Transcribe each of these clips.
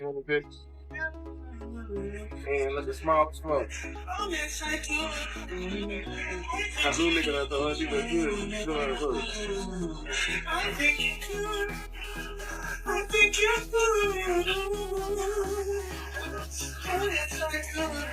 Okay. And like a small smoke. I do look at the she was good. She doing her good. I think you could. I think you could. Oh, yes, I could.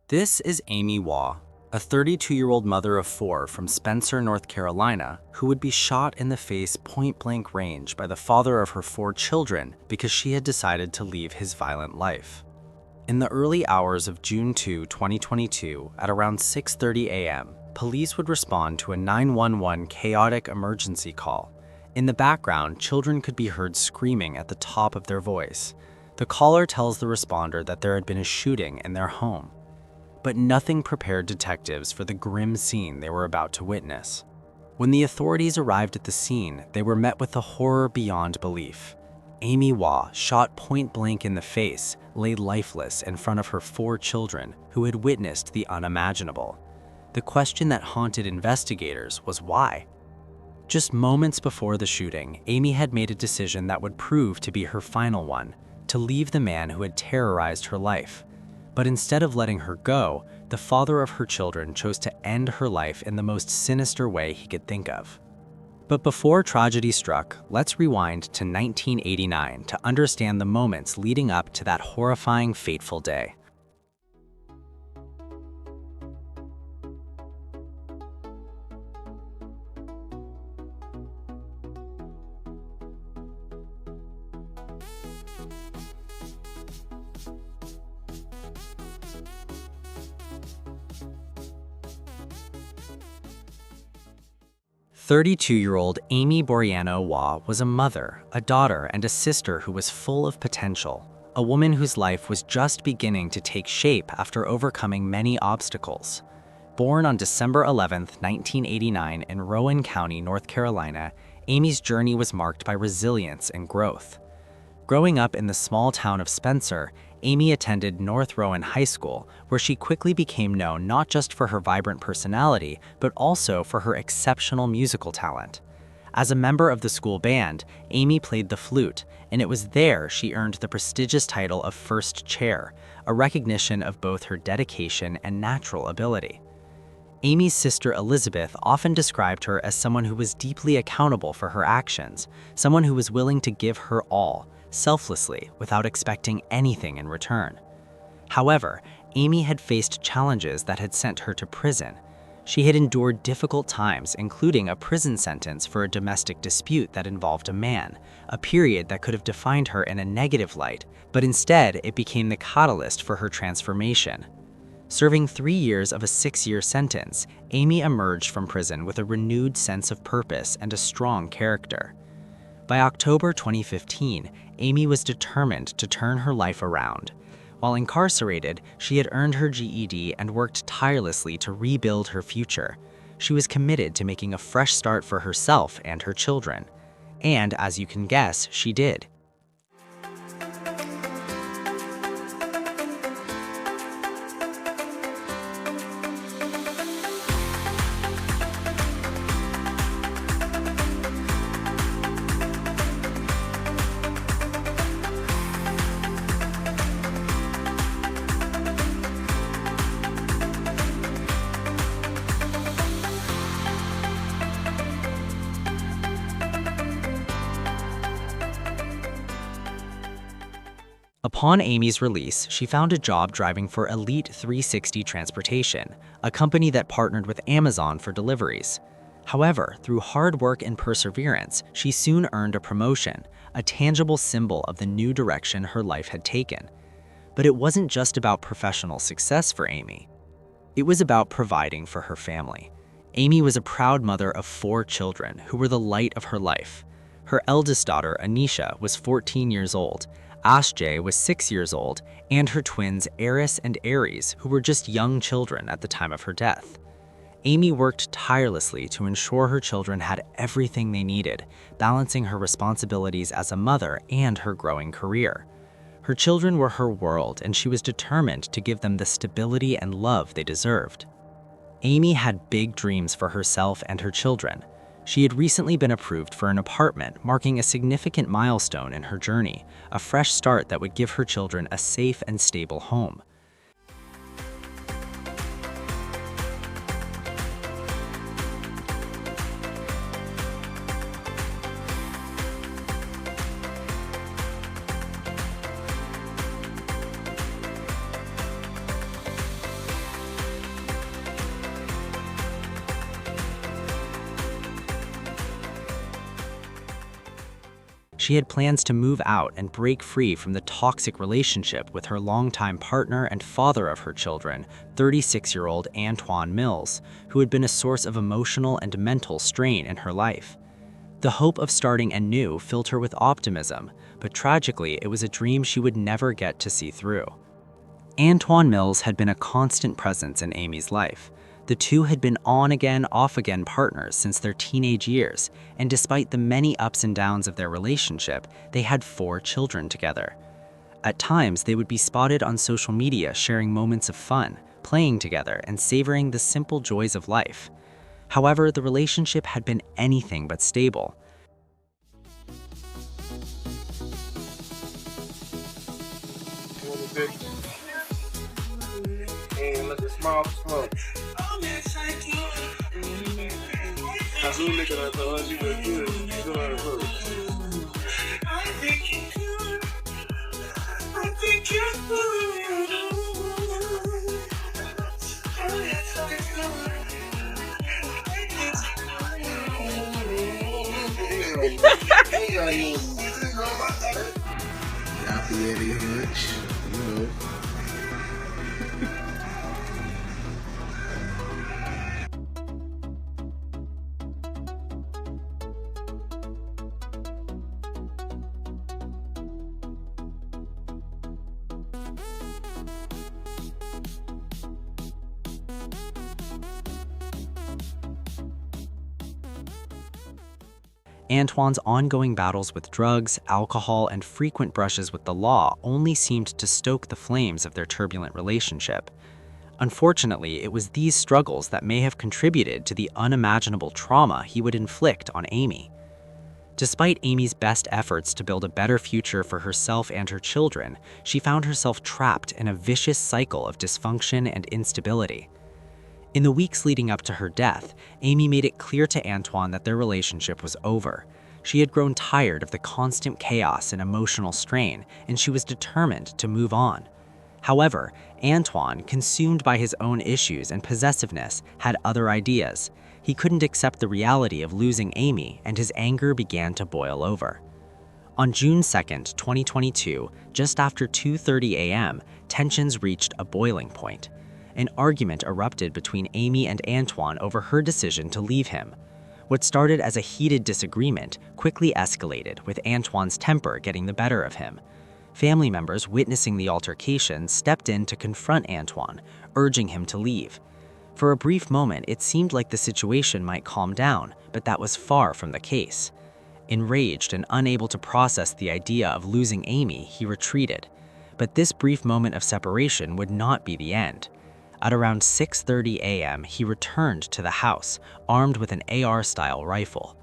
This is Amy Waugh, a 32-year-old mother of 4 from Spencer, North Carolina, who would be shot in the face point-blank range by the father of her 4 children because she had decided to leave his violent life. In the early hours of June 2, 2022, at around 6:30 a.m., police would respond to a 911 chaotic emergency call. In the background, children could be heard screaming at the top of their voice. The caller tells the responder that there had been a shooting in their home. But nothing prepared detectives for the grim scene they were about to witness. When the authorities arrived at the scene, they were met with a horror beyond belief. Amy Waugh, shot point blank in the face, lay lifeless in front of her 4 children who had witnessed the unimaginable. The question that haunted investigators was why? Just moments before the shooting, Amy had made a decision that would prove to be her final one, to leave the man who had terrorized her life. But instead of letting her go, the father of her children chose to end her life in the most sinister way he could think of. But before tragedy struck, let's rewind to 1989 to understand the moments leading up to that horrifying, fateful day. 32-year-old Amy Boriano Waugh was a mother, a daughter, and a sister who was full of potential, a woman whose life was just beginning to take shape after overcoming many obstacles. Born on December 11, 1989 in Rowan County, North Carolina, Amy's journey was marked by resilience and growth. Growing up in the small town of Spencer, Amy attended North Rowan High School, where she quickly became known not just for her vibrant personality, but also for her exceptional musical talent. As a member of the school band, Amy played the flute, and it was there she earned the prestigious title of First Chair, a recognition of both her dedication and natural ability. Amy's sister Elizabeth often described her as someone who was deeply accountable for her actions, someone who was willing to give her all, selflessly, without expecting anything in return. However, Amy had faced challenges that had sent her to prison. She had endured difficult times, including a prison sentence for a domestic dispute that involved a man, a period that could have defined her in a negative light, but instead it became the catalyst for her transformation. Serving 3 years of a 6-year sentence, Amy emerged from prison with a renewed sense of purpose and a strong character. By October 2015, Amy was determined to turn her life around. While incarcerated, she had earned her GED and worked tirelessly to rebuild her future. She was committed to making a fresh start for herself and her children. And, as you can guess, she did. Upon Amy's release, she found a job driving for Elite 360 Transportation, a company that partnered with Amazon for deliveries. However, through hard work and perseverance, she soon earned a promotion, a tangible symbol of the new direction her life had taken. But it wasn't just about professional success for Amy. It was about providing for her family. Amy was a proud mother of 4 children who were the light of her life. Her eldest daughter, Anisha, was 14 years old, Asjay was 6 years old, and her twins Eris and Aries, who were just young children at the time of her death. Amy worked tirelessly to ensure her children had everything they needed, balancing her responsibilities as a mother and her growing career. Her children were her world, and she was determined to give them the stability and love they deserved. Amy had big dreams for herself and her children. She had recently been approved for an apartment, marking a significant milestone in her journey, a fresh start that would give her children a safe and stable home. She had plans to move out and break free from the toxic relationship with her longtime partner and father of her children, 36-year-old Antoine Mills, who had been a source of emotional and mental strain in her life. The hope of starting anew filled her with optimism, but tragically, it was a dream she would never get to see through. Antoine Mills had been a constant presence in Amy's life. The two had been on-again, off-again partners since their teenage years, and despite the many ups and downs of their relationship, they had 4 children together. At times, they would be spotted on social media sharing moments of fun, playing together, and savoring the simple joys of life. However, the relationship had been anything but stable. And look at small smoke. I do look at her, so she was good. She's doing her work. I think you could. I think you Happy Eddie Hunch, you know. Antoine's ongoing battles with drugs, alcohol, and frequent brushes with the law only seemed to stoke the flames of their turbulent relationship. Unfortunately, it was these struggles that may have contributed to the unimaginable trauma he would inflict on Amy. Despite Amy's best efforts to build a better future for herself and her children, she found herself trapped in a vicious cycle of dysfunction and instability. In the weeks leading up to her death, Amy made it clear to Antoine that their relationship was over. She had grown tired of the constant chaos and emotional strain, and she was determined to move on. However, Antoine, consumed by his own issues and possessiveness, had other ideas. He couldn't accept the reality of losing Amy, and his anger began to boil over. On June 2, 2022, just after 2:30 a.m., tensions reached a boiling point. An argument erupted between Amy and Antoine over her decision to leave him. What started as a heated disagreement quickly escalated, with Antoine's temper getting the better of him. Family members witnessing the altercation stepped in to confront Antoine, urging him to leave. For a brief moment, it seemed like the situation might calm down, but that was far from the case. Enraged and unable to process the idea of losing Amy, he retreated. But this brief moment of separation would not be the end. At around 6:30 a.m., he returned to the house, armed with an AR-style rifle.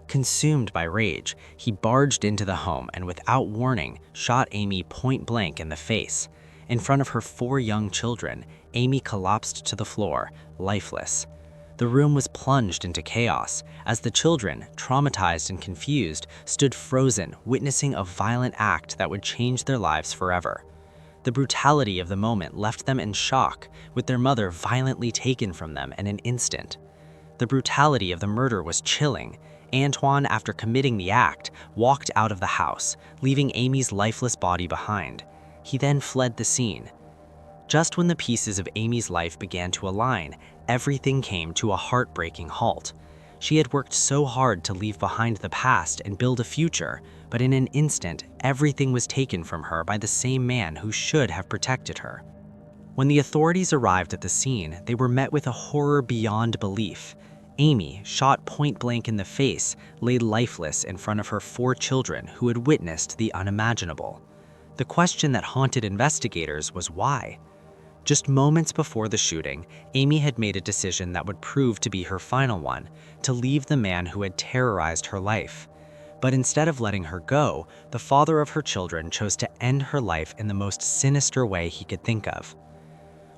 Consumed by rage, he barged into the home and without warning, shot Amy point-blank in the face. In front of her 4 young children, Amy collapsed to the floor, lifeless. The room was plunged into chaos as the children, traumatized and confused, stood frozen, witnessing a violent act that would change their lives forever. The brutality of the moment left them in shock, with their mother violently taken from them in an instant. The brutality of the murder was chilling. Antoine, after committing the act, walked out of the house, leaving Amy's lifeless body behind. He then fled the scene. Just when the pieces of Amy's life began to align, everything came to a heartbreaking halt. She had worked so hard to leave behind the past and build a future, but in an instant, everything was taken from her by the same man who should have protected her. When the authorities arrived at the scene, they were met with a horror beyond belief. Amy, shot point blank in the face, lay lifeless in front of her 4 children who had witnessed the unimaginable. The question that haunted investigators was why? Just moments before the shooting, Amy had made a decision that would prove to be her final one, to leave the man who had terrorized her life. But instead of letting her go, the father of her children chose to end her life in the most sinister way he could think of.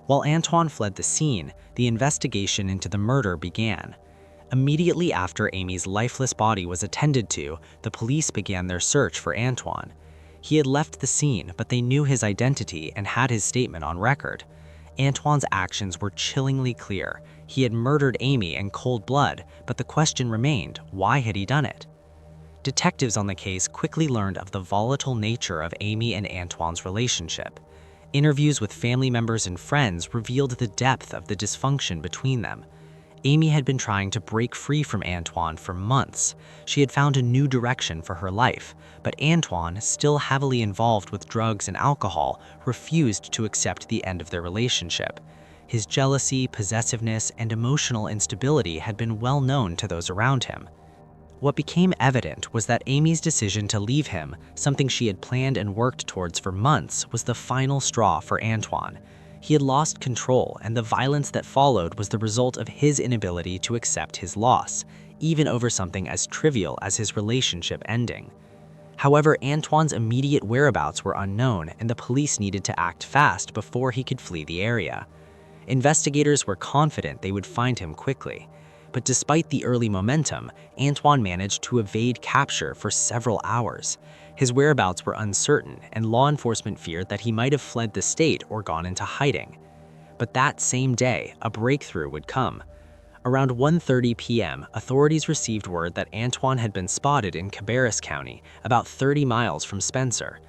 While Antoine fled the scene, the investigation into the murder began. Immediately after Amy's lifeless body was attended to, the police began their search for Antoine. He had left the scene, but they knew his identity and had his statement on record. Antoine's actions were chillingly clear. He had murdered Amy in cold blood, but the question remained, why had he done it? Detectives on the case quickly learned of the volatile nature of Amy and Antoine's relationship. Interviews with family members and friends revealed the depth of the dysfunction between them. Amy had been trying to break free from Antoine for months. She had found a new direction for her life, but Antoine, still heavily involved with drugs and alcohol, refused to accept the end of their relationship. His jealousy, possessiveness, and emotional instability had been well known to those around him. What became evident was that Amy's decision to leave him, something she had planned and worked towards for months, was the final straw for Antoine. He had lost control, and the violence that followed was the result of his inability to accept his loss, even over something as trivial as his relationship ending. However, Antoine's immediate whereabouts were unknown, and the police needed to act fast before he could flee the area. Investigators were confident they would find him quickly. But despite the early momentum, Antoine managed to evade capture for several hours. His whereabouts were uncertain, and law enforcement feared that he might have fled the state or gone into hiding. But that same day, a breakthrough would come. Around 1:30 p.m., authorities received word that Antoine had been spotted in Cabarrus County, about 30 miles from Spencer.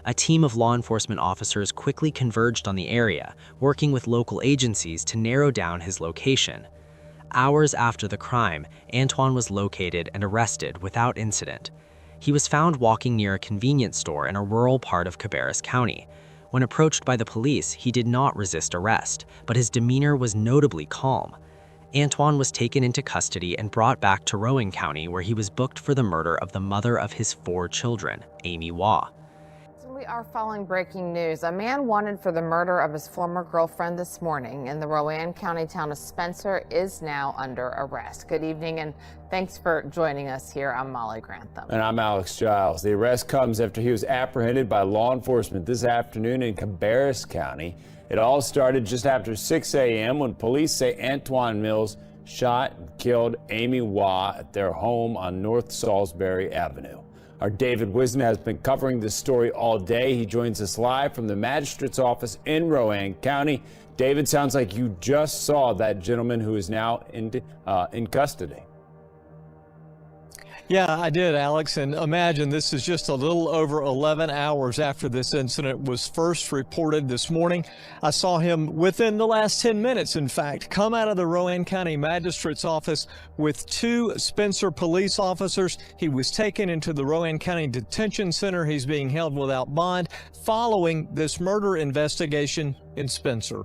A team of law enforcement officers quickly converged on the area, working with local agencies to narrow down his location. Hours after the crime, Antoine was located and arrested without incident. He was found walking near a convenience store in a rural part of Cabarrus County. When approached by the police, he did not resist arrest, but his demeanor was notably calm. Antoine was taken into custody and brought back to Rowan County, where he was booked for the murder of the mother of his 4 children, Amy Waugh. We are following breaking news. A man wanted for the murder of his former girlfriend this morning in the Rowan County town of Spencer is now under arrest. Good evening and thanks for joining us here. I'm Molly Grantham. And I'm Alex Giles. The arrest comes after he was apprehended by law enforcement this afternoon in Cabarrus County. It all started just after 6 a.m. when police say Antoine Mills shot and killed Amy Waugh at their home on North Salisbury Avenue. Our David Wisdom has been covering this story all day. He joins us live from the magistrate's office in Rowan County. David, sounds like you just saw that gentleman who is now in custody. Yeah, I did, Alex. And imagine this is just a little over 11 hours after this incident was first reported this morning. I saw him within the last 10 minutes, in fact, come out of the Rowan County Magistrate's office with 2 Spencer police officers. He was taken into the Rowan County Detention Center. He's being held without bond following this murder investigation in Spencer.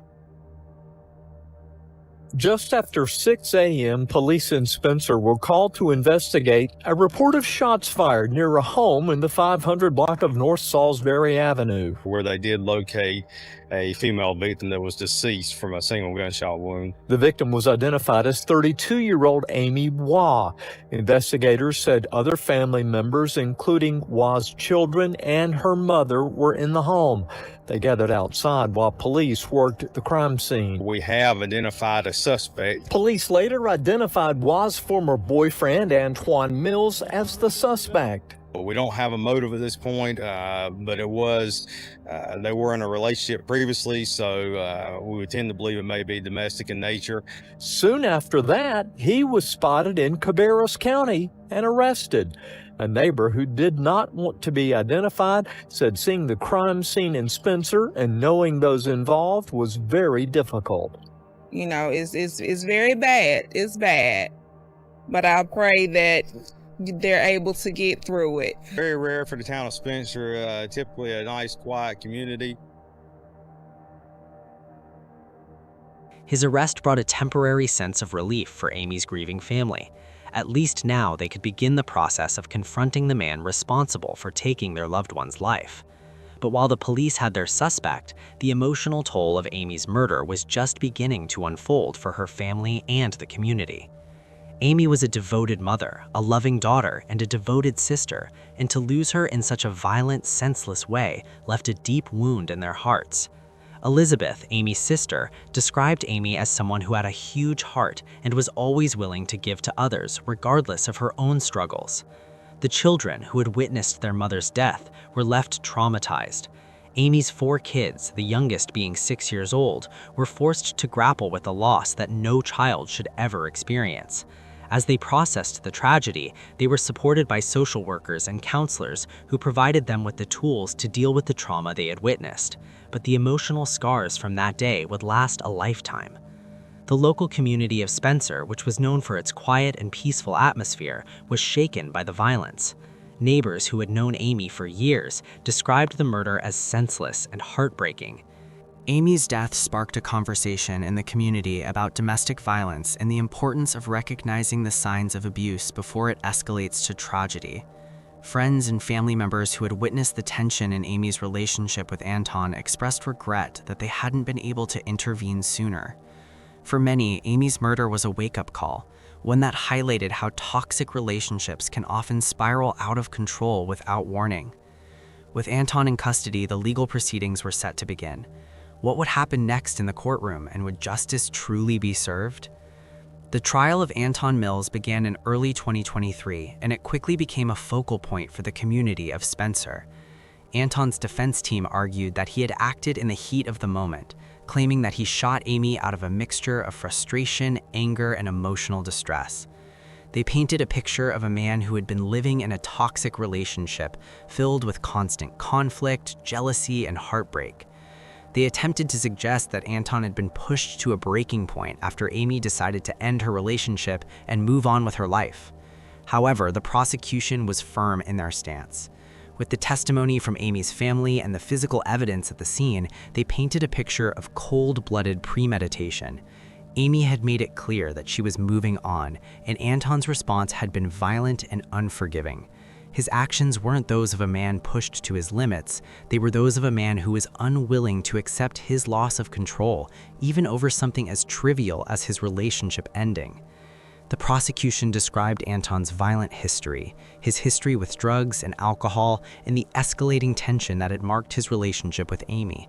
Just after 6 a.m., police in Spencer were called to investigate a report of shots fired near a home in the 500 block of North Salisbury Avenue, where they did locate a female victim that was deceased from a single gunshot wound. The victim was identified as 32-year-old Amy Waugh. Investigators said other family members, including Waugh's children and her mother, were in the home. They gathered outside while police worked the crime scene. We have identified a suspect. Police later identified Waugh's former boyfriend, Antoine Mills, as the suspect. We don't have a motive at this point, but it was, they were in a relationship previously, so we would tend to believe it may be domestic in nature. Soon after that, he was spotted in Cabarrus County and arrested. A neighbor who did not want to be identified said seeing the crime scene in Spencer and knowing those involved was very difficult. You know, it's very bad. It's bad. But I pray that they're able to get through it. Very rare for the town of Spencer, typically a nice, quiet community. His arrest brought a temporary sense of relief for Amy's grieving family. At least now they could begin the process of confronting the man responsible for taking their loved one's life. But while the police had their suspect, the emotional toll of Amy's murder was just beginning to unfold for her family and the community. Amy was a devoted mother, a loving daughter, and a devoted sister, and to lose her in such a violent, senseless way left a deep wound in their hearts. Elizabeth, Amy's sister, described Amy as someone who had a huge heart and was always willing to give to others, regardless of her own struggles. The children, who had witnessed their mother's death, were left traumatized. Amy's 4 kids, the youngest being 6 years old, were forced to grapple with a loss that no child should ever experience. As they processed the tragedy, they were supported by social workers and counselors who provided them with the tools to deal with the trauma they had witnessed. But the emotional scars from that day would last a lifetime. The local community of Spencer, which was known for its quiet and peaceful atmosphere, was shaken by the violence. Neighbors who had known Amy for years described the murder as senseless and heartbreaking. Amy's death sparked a conversation in the community about domestic violence and the importance of recognizing the signs of abuse before it escalates to tragedy. Friends and family members who had witnessed the tension in Amy's relationship with Anton expressed regret that they hadn't been able to intervene sooner. For many, Amy's murder was a wake-up call, one that highlighted how toxic relationships can often spiral out of control without warning. With Anton in custody, the legal proceedings were set to begin. What would happen next in the courtroom, and would justice truly be served? The trial of Anton Mills began in early 2023, and it quickly became a focal point for the community of Spencer. Anton's defense team argued that he had acted in the heat of the moment, claiming that he shot Amy out of a mixture of frustration, anger, and emotional distress. They painted a picture of a man who had been living in a toxic relationship filled with constant conflict, jealousy, and heartbreak. They attempted to suggest that Anton had been pushed to a breaking point after Amy decided to end her relationship and move on with her life. However, the prosecution was firm in their stance. With the testimony from Amy's family and the physical evidence at the scene, they painted a picture of cold-blooded premeditation. Amy had made it clear that she was moving on, and Anton's response had been violent and unforgiving. His actions weren't those of a man pushed to his limits, they were those of a man who was unwilling to accept his loss of control, even over something as trivial as his relationship ending. The prosecution described Anton's violent history, his history with drugs and alcohol, and the escalating tension that had marked his relationship with Amy.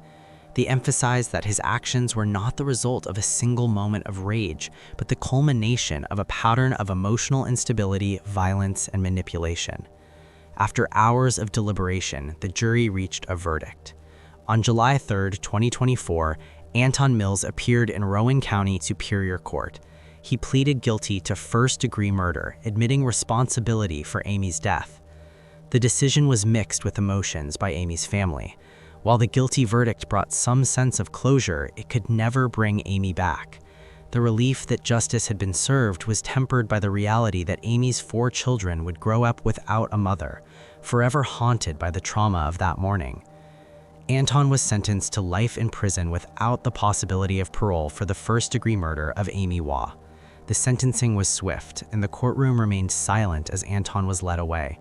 They emphasized that his actions were not the result of a single moment of rage, but the culmination of a pattern of emotional instability, violence, and manipulation. After hours of deliberation, the jury reached a verdict. On July 3, 2024, Anton Mills appeared in Rowan County Superior Court. He pleaded guilty to first-degree murder, admitting responsibility for Amy's death. The decision was mixed with emotions by Amy's family. While the guilty verdict brought some sense of closure, it could never bring Amy back. The relief that justice had been served was tempered by the reality that Amy's 4 children would grow up without a mother, forever haunted by the trauma of that morning. Anton was sentenced to life in prison without the possibility of parole for the first-degree murder of Amy Waugh. The sentencing was swift, and the courtroom remained silent as Anton was led away.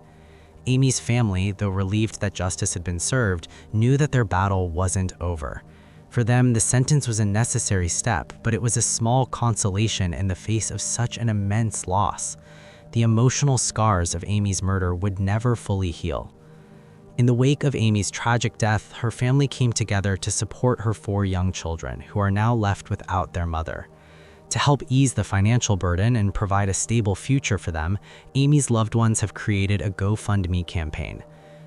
Amy's family, though relieved that justice had been served, knew that their battle wasn't over. For them, the sentence was a necessary step, but it was a small consolation in the face of such an immense loss. The emotional scars of Amy's murder would never fully heal. In the wake of Amy's tragic death, her family came together to support her 4 young children, who are now left without their mother. To help ease the financial burden and provide a stable future for them, Amy's loved ones have created a GoFundMe campaign.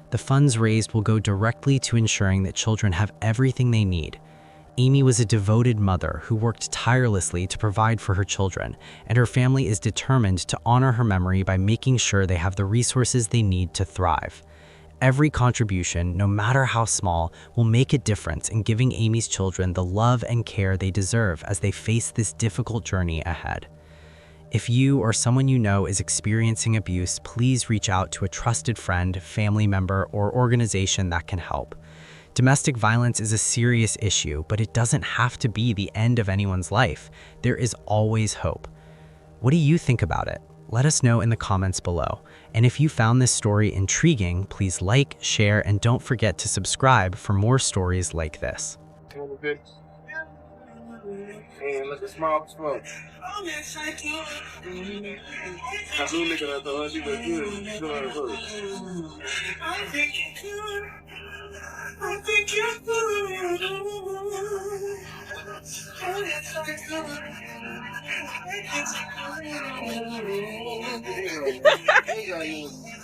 The funds raised will go directly to ensuring that children have everything they need. Amy was a devoted mother who worked tirelessly to provide for her children, and her family is determined to honor her memory by making sure they have the resources they need to thrive. Every contribution, no matter how small, will make a difference in giving Amy's children the love and care they deserve as they face this difficult journey ahead. If you or someone you know is experiencing abuse, please reach out to a trusted friend, family member, or organization that can help. Domestic violence is a serious issue, but it doesn't have to be the end of anyone's life. There is always hope. What do you think about it? Let us know in the comments below. And if you found this story intriguing, please like, share, and don't forget to subscribe for more stories like this. And look at small smoke. I was looking at the she was good. She's gonna hurt. I think you could. I think you could. Oh, yes, I could. I think you could.